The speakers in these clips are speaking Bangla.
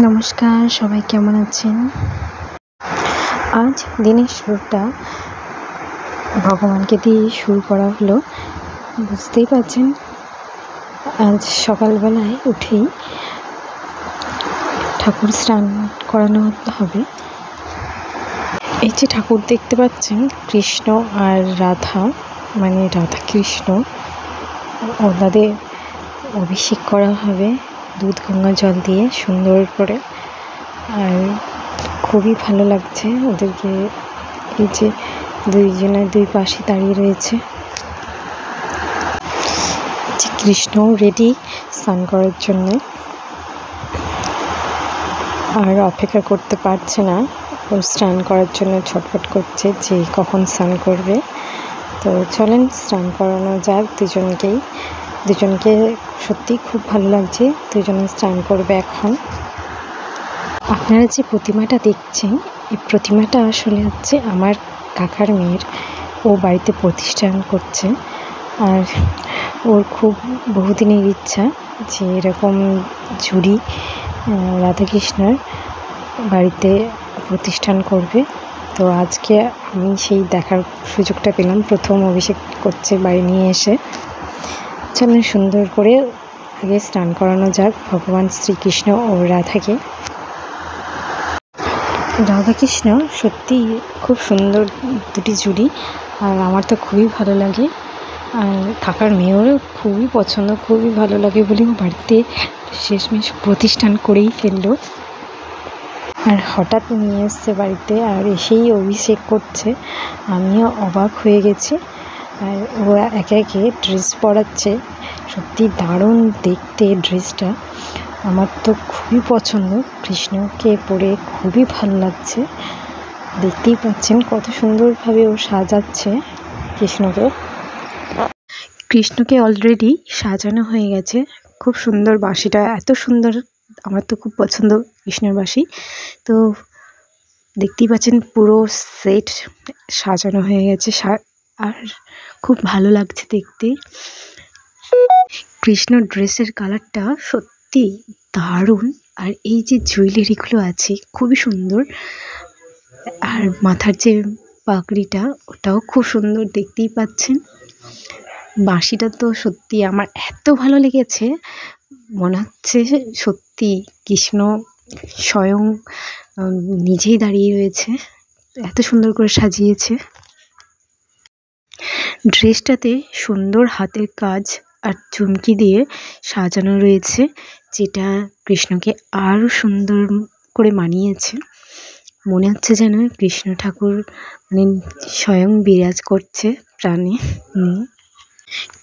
নমস্কার, সবাই কেমন আছেন? আজ দিনের শুরুটা ভগবানকে দিয়ে শুরু করা হলো। বুঝতেই পারছেন, আজ সকালবেলায় উঠেই ঠাকুর স্নান করানো হবে। এই যে ঠাকুর দেখতে পাচ্ছেন, কৃষ্ণ আর রাধা, মানে রাধা কৃষ্ণ, ওনাদের অভিষেক করা হবে দুধ গঙ্গা জল দিয়ে সুন্দর করে। আর খুবই ভালো লাগছে ওদেরকে। এই যে দুইজনের দুই পাশে দাঁড়িয়ে রয়েছে। যে কৃষ্ণ রেডি স্নান করার জন্য, আর অপেক্ষা করতে পারছে না, ও স্নান করার জন্য ছটফট করছে যে কখন স্নান করবে। তো চলেন স্নান করানো যাক দুজনকে। সত্যি খুব ভালো লাগছে, দুজনে স্নান করবে এখন। আপনারা যে প্রতিমাটা দেখছেন, এই প্রতিমাটা আসলে হচ্ছে আমার কাকার মেয়ের। ও বাড়িতে প্রতিষ্ঠান করছে, আর ওর খুব বহুদিনের ইচ্ছা যে এরকম ঝুড়ি রাধাকৃষ্ণের বাড়িতে প্রতিষ্ঠান করবে। তো আজকে আমি সেই দেখার সুযোগটা পেলাম, প্রথম অভিষেক করছে বাড়ি নিয়ে এসে। চলেন সুন্দর করে আগে স্নান করানো যাক ভগবান শ্রীকৃষ্ণ ও রাধাকে। রাধাকৃষ্ণ সত্যি খুব সুন্দর দুটি জুড়ি, আর আমার তো খুবই ভালো লাগে, আর কাকার মেয়েরও খুবই পছন্দ, খুবই ভালো লাগে বলে ও বাড়িতে শেষমেশ প্রতিষ্ঠান করেই ফেললো। আর হঠাৎ নিয়ে এসছে বাড়িতে, আর এসেই অভিষেক করছে। আমিও অবাক হয়ে গেছি। আর ও একে একে ড্রেস পরাচ্ছে। সত্যি দারুণ দেখতে ড্রেসটা, আমার তো খুবই পছন্দ। কৃষ্ণকে পরে খুবই ভালো লাগছে। দেখতেই পাচ্ছেন কত সুন্দরভাবে ও সাজাচ্ছে কৃষ্ণকে অলরেডি সাজানো হয়ে গেছে। খুব সুন্দর, বাঁশিটা এত সুন্দর, আমার তো খুব পছন্দ কৃষ্ণের বাঁশি। তো দেখতেই পাচ্ছেন পুরো সেট সাজানো হয়ে গেছে, আর খুব ভালো লাগছে দেখতে। কৃষ্ণ ড্রেসের কালারটা সত্যি দারুণ, আর এই যে জুয়েলারিগুলো আছে খুবই সুন্দর, আর মাথার যে পাগড়িটা ওটাও খুব সুন্দর, দেখতেই পাচ্ছেন। বাঁশিটা তো সত্যি আমার এত ভালো লেগেছে, মনে হচ্ছে সত্যি কৃষ্ণ স্বয়ং নিজেই দাঁড়িয়ে রয়েছে, এত সুন্দর করে সাজিয়েছে। ড্রেসটাতে সুন্দর হাতের কাজ আর চুমকি দিয়ে সাজানো রয়েছে, যেটা কৃষ্ণকে আরও সুন্দর করে মানিয়েছে। মনে হচ্ছে যেন কৃষ্ণ ঠাকুর মানে স্বয়ং বিরাজ করছে প্রাণে নিয়ে।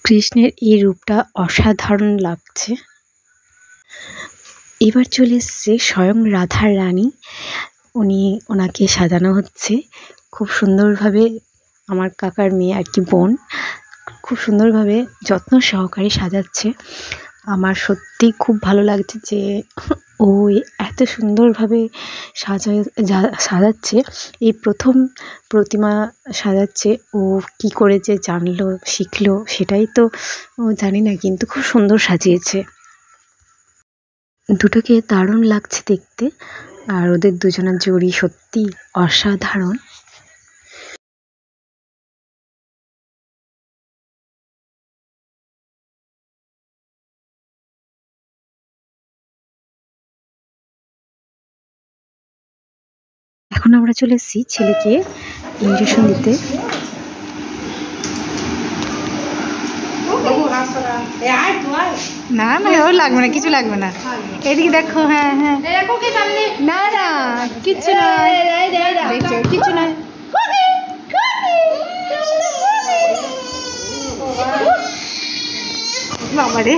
কৃষ্ণের এই রূপটা অসাধারণ লাগছে। এবার চলে এসছে স্বয়ং রাধার রানী, ওনাকে সাজানো হচ্ছে খুব সুন্দরভাবে। আমার কাকার মেয়ে আর কি বোন খুব সুন্দরভাবে যত্ন সহকারে সাজাচ্ছে। আমার সত্যি খুব ভালো লাগছে যে ও এত সুন্দরভাবে সাজাচ্ছে। এই প্রথম প্রতিমা সাজাচ্ছে। ও কি করে যে জানলো শিখলো সেটাই তো জানি না, কিন্তু খুব সুন্দর সাজিয়েছে। দুটোকে দারুণ লাগছে দেখতে, আর ওদের দুজনের জুড়ি সত্যি অসাধারণ। এখন আমরা চলে এসেছি ছেলেকে ইঞ্জেকশন দিতে। না না, ওর লাগবে না, কিছু লাগবে না। এদিকে দেখো, হ্যাঁ হ্যাঁ, না না কিচ্ছু না, দেখছো কিচ্ছু না। বাবা রে,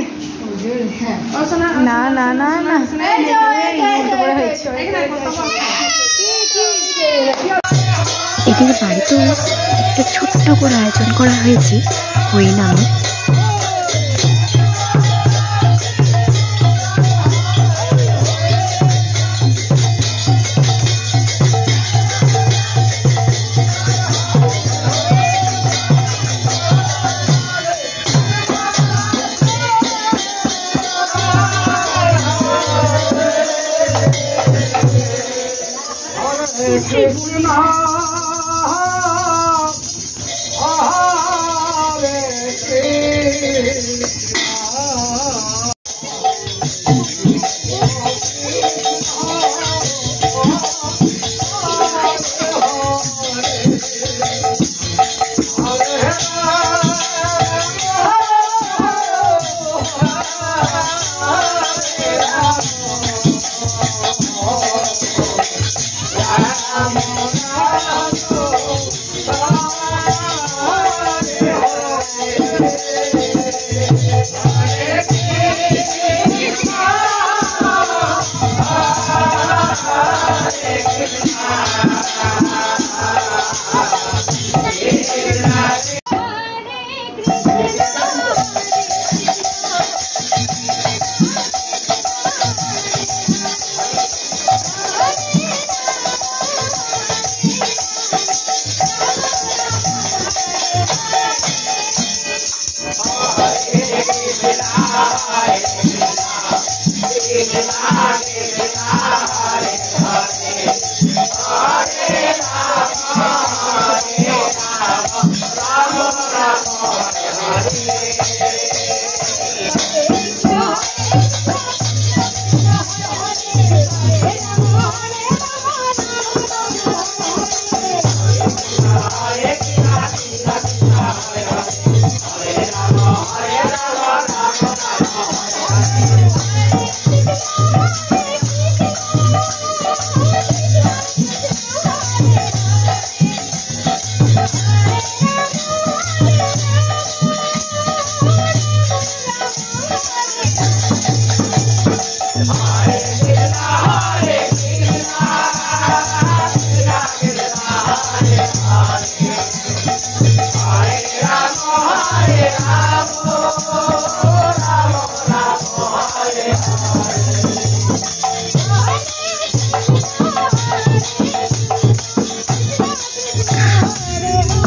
না না না না, এদিকে বাড়িতেও একটা ছোট্ট করে আয়োজন করা হয়েছে হরিনামে।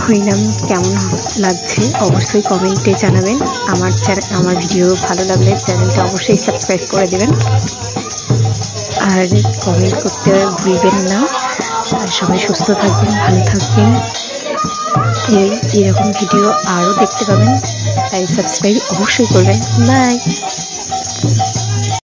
হরিনাম কেমন লাগছে অবশ্যই কমেন্টে জানাবেন। আমার ভিডিও ভালো লাগলে চ্যানেলটা অবশ্যই সাবস্ক্রাইব করে দেবেন আর কমেন্ট করতে ভুলবেন না। আর সবাই সুস্থ থাকবেন, ভালো থাকবেন। এরকম ভিডিও আরও দেখতে পাবেন, তাই সাবস্ক্রাইব অবশ্যই করবেন। বাই।